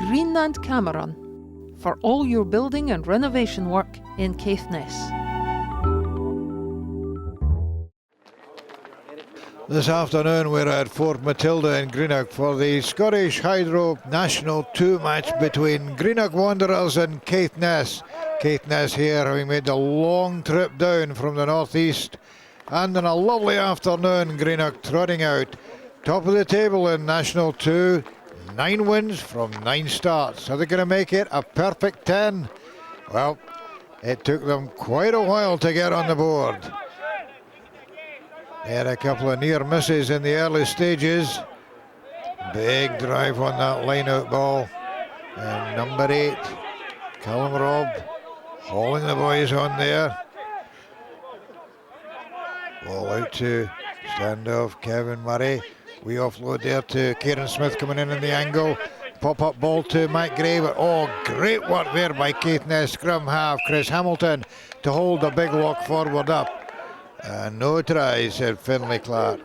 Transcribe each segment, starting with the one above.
Greenland Cameron for all your building and renovation work in Caithness. This afternoon we're at Fort Matilda in Greenock for the Scottish Hydro National 2 match between Greenock Wanderers and Caithness. Caithness here having made the long trip down from the northeast, and on a lovely afternoon Greenock trotting out top of the table in National 2, 9 wins from 9 starts. Are they going to make it a perfect 10? Well, it took them quite a while to get on the board. They had a couple of near misses in the early stages. Big drive on that line-out ball. And number 8, Callum Robb, hauling the boys on there. Ball out to standoff Kevin Murray. We offload there to Kieran Smith coming in the angle. Pop-up ball to Matt Gray. But oh, great work there by Caithness scrum half Chris Hamilton to hold the big lock forward up. And no tries, said Finlay Clark.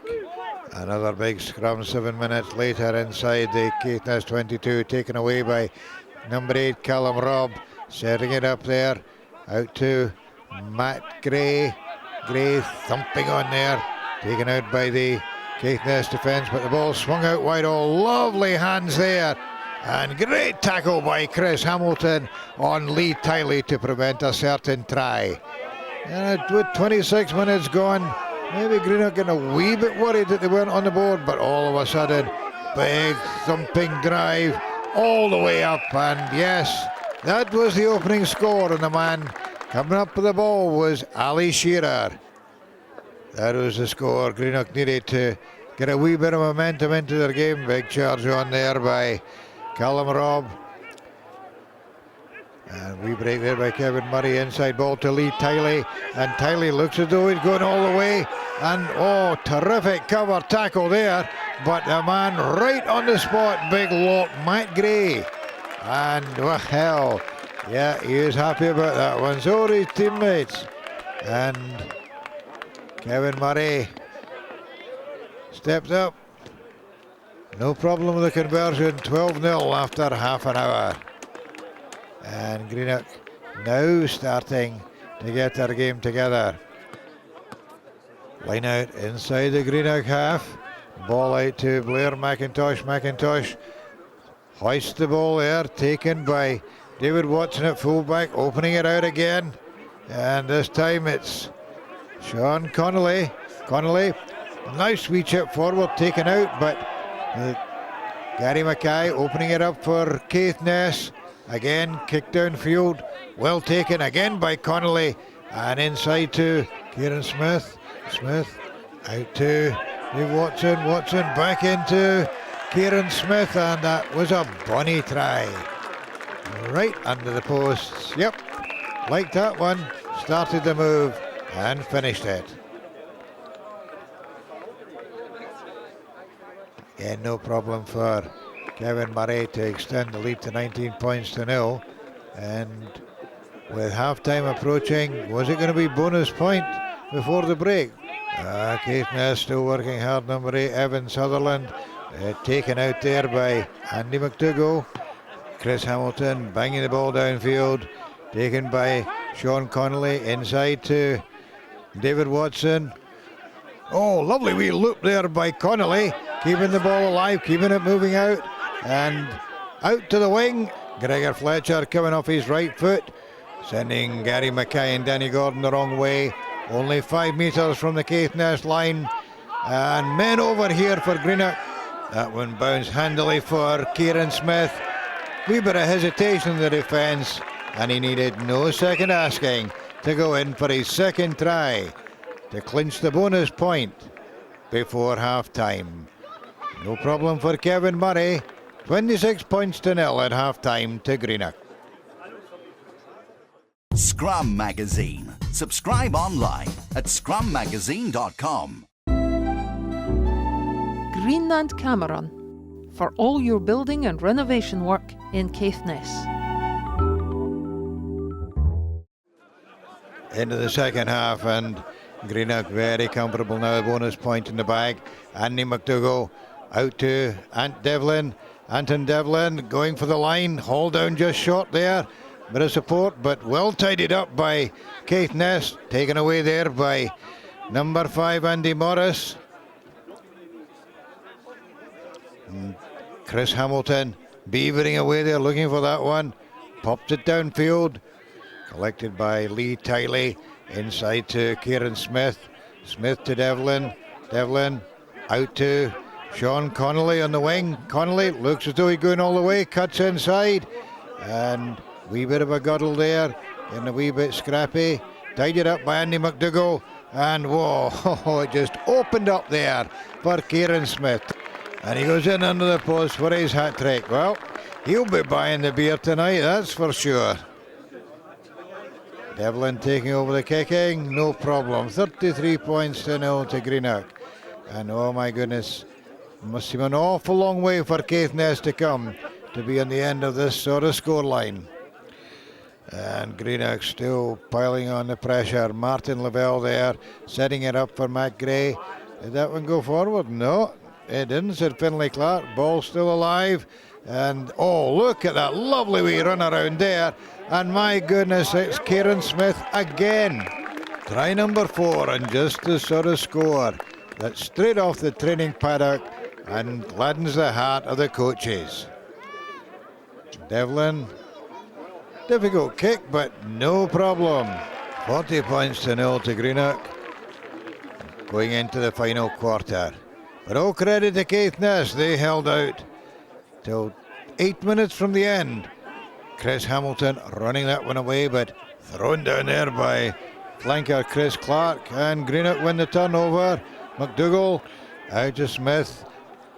Another big scrum 7 minutes later inside the Caithness 22, taken away by number 8 Callum Robb, setting it up there out to Matt Gray. Gray thumping on there, taken out by the Caithness defence, but the ball swung out wide. Oh, lovely hands there, and great tackle by Chris Hamilton on Lee Tiley to prevent a certain try. And with 26 minutes gone, maybe Greenock getting a wee bit worried that they weren't on the board, but all of a sudden, big thumping drive all the way up, and yes, that was the opening score, and the man coming up with the ball was Ali Shearer. That was the score Greenock needed to get a wee bit of momentum into their game. Big charge on there by Callum Robb. And we break there by Kevin Murray, inside ball to Lee Tiley, and Tiley looks as though he's going all the way, and oh, terrific cover tackle there, but the man right on the spot, big lock, Matt Gray, and well, yeah, he is happy about that one. So are his teammates, and Kevin Murray stepped up, no problem with the conversion, 12-0 after half an hour. And Greenock now starting to get their game together. Line out inside the Greenock half. Ball out to Blair McIntosh. McIntosh hoists the ball there, taken by David Watson at fullback, opening it out again. And this time it's Sean Connolly. Connolly, nice wee chip forward, taken out, but Gary Mackay opening it up for Caithness. Again, kick downfield, well taken again by Connolly, and inside to Kieran Smith. Smith out to Dave Watson. Watson back into Kieran Smith, and that was a bonny try. Right under the posts. Yep, like that one. Started the move and finished it. Again, no problem for Kevin Murray to extend the lead to 19 points to 0. And with half-time approaching, was it going to be bonus point before the break? Caithness still working hard, number 8, Evan Sutherland, taken out there by Andy McDougall. Chris Hamilton banging the ball downfield, taken by Sean Connolly, inside to David Watson. Oh, lovely wee loop there by Connolly, keeping the ball alive, keeping it moving out. And out to the wing, Gregor Fletcher coming off his right foot, sending Gary Mackay and Danny Gordon the wrong way. Only 5 metres from the Caithness line, and men over here for Greenock. That one bounced handily for Kieran Smith. Wee bit of hesitation in the defence, and he needed no second asking to go in for his second try to clinch the bonus point before half-time. No problem for Kevin Murray. 26 points to 0 at half-time to Greenock. Scrum Magazine. Subscribe online at scrummagazine.com. Greenland Cameron for all your building and renovation work in Caithness. Into the second half, and Greenock very comfortable now, bonus point in the bag. Andy McDougall out to Ant Devlin. Anton Devlin going for the line, haul down just short there. Bit of support, but well tidied up by Caithness, taken away there by number 5 Andy Morris. And Chris Hamilton beavering away there, looking for that one. Popped it downfield, collected by Lee Tiley, inside to Kieran Smith. Smith to Devlin. Devlin out to Sean Connolly on the wing. Connolly looks as though he's going all the way, cuts inside, and wee bit of a guddle there, and a wee bit scrappy. Tidied up by Andy McDougall, and whoa, it just opened up there for Kieran Smith. And he goes in under the post for his hat trick. Well, he'll be buying the beer tonight, that's for sure. Devlin taking over the kicking, no problem. 33 points to 0 to Greenock. And oh my goodness, must seem an awful long way for Caithness to come to be on the end of this sort of scoreline. And Greenock still piling on the pressure. Martin Lavelle there, setting it up for Matt Gray. Did that one go forward? No, it didn't, said Finlay Clark. Ball still alive. And oh, look at that lovely wee run around there. And my goodness, it's Kieran Smith again. Try number 4, and just to sort of score. That's straight off the training paddock and gladdens the heart of the coaches. Devlin, difficult kick, but no problem. 40 points to 0 to Greenock, going into the final quarter. But all credit to Caithness, they held out till 8 minutes from the end. Chris Hamilton running that one away, but thrown down there by flanker Chris Clark, and Greenock win the turnover. McDougall out to Smith,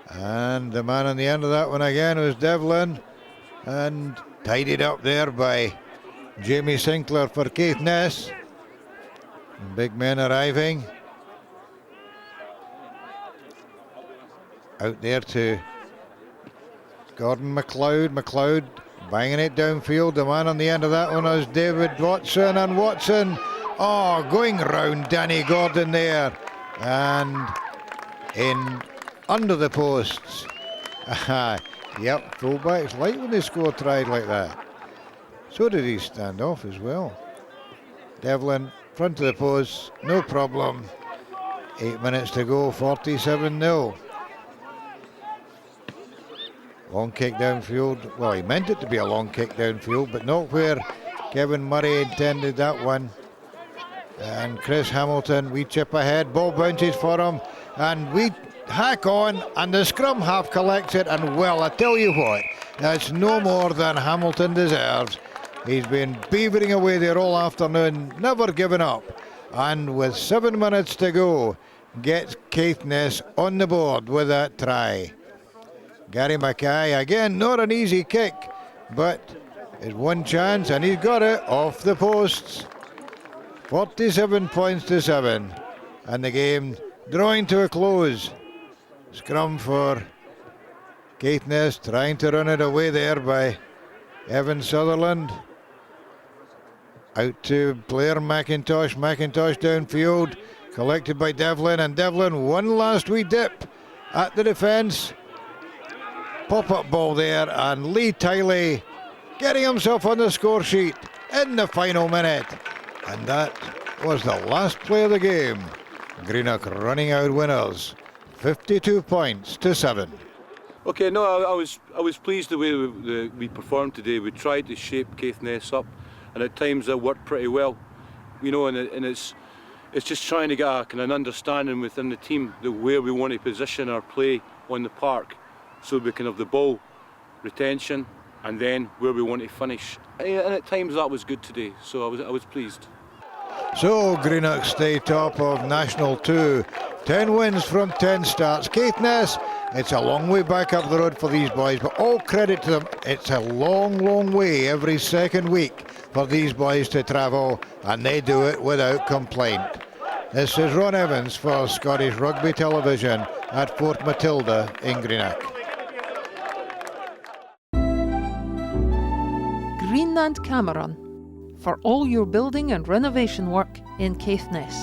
and the man on the end of that one again was Devlin, and tidied up there by Jamie Sinclair for Caithness. Big men arriving. Out there to Gordon McLeod. McLeod banging it downfield. The man on the end of that one was David Watson, and Watson, oh, going round Danny Gordon there, and in under the posts. Yep, fullbacks like when they score tried like that. So did he stand off as well. Devlin, front of the post, no problem. 8 minutes to go, 47-0. Long kick downfield. Well, he meant it to be a long kick downfield, but not where Kevin Murray intended that one. And Chris Hamilton, we chip ahead, ball bounces for him, and we hack on, and the scrum half collects it, and well, I tell you what, that's no more than Hamilton deserves. He's been beavering away there all afternoon, never giving up, and with 7 minutes to go, gets Caithness on the board with that try. Gary Mackay, again, not an easy kick, but it's one chance, and he's got it off the posts. 47 points to 7, and the game drawing to a close. Scrum for Caithness, trying to run it away there by Evan Sutherland. Out to Blair McIntosh. McIntosh downfield, collected by Devlin, and Devlin one last wee dip at the defence. Pop-up ball there, and Lee Tiley getting himself on the score sheet in the final minute. And that was the last play of the game. Greenock running out winners, 52 points to 7. Okay, no, I was pleased the way we performed today. We tried to shape Caithness up, and at times that worked pretty well. You know, and it's just trying to get a kind of understanding within the team where we want to position our play on the park, so we can have the ball retention and then where we want to finish. And at times that was good today, so I was pleased. So Greenock stay top of National 2. 10 wins from 10 starts. Caithness, it's a long way back up the road for these boys, but all credit to them. It's a long, long way every second week for these boys to travel, and they do it without complaint. This is Ron Evans for Scottish Rugby Television at Fort Matilda in Greenock. Greenland Cameron, for all your building and renovation work in Caithness.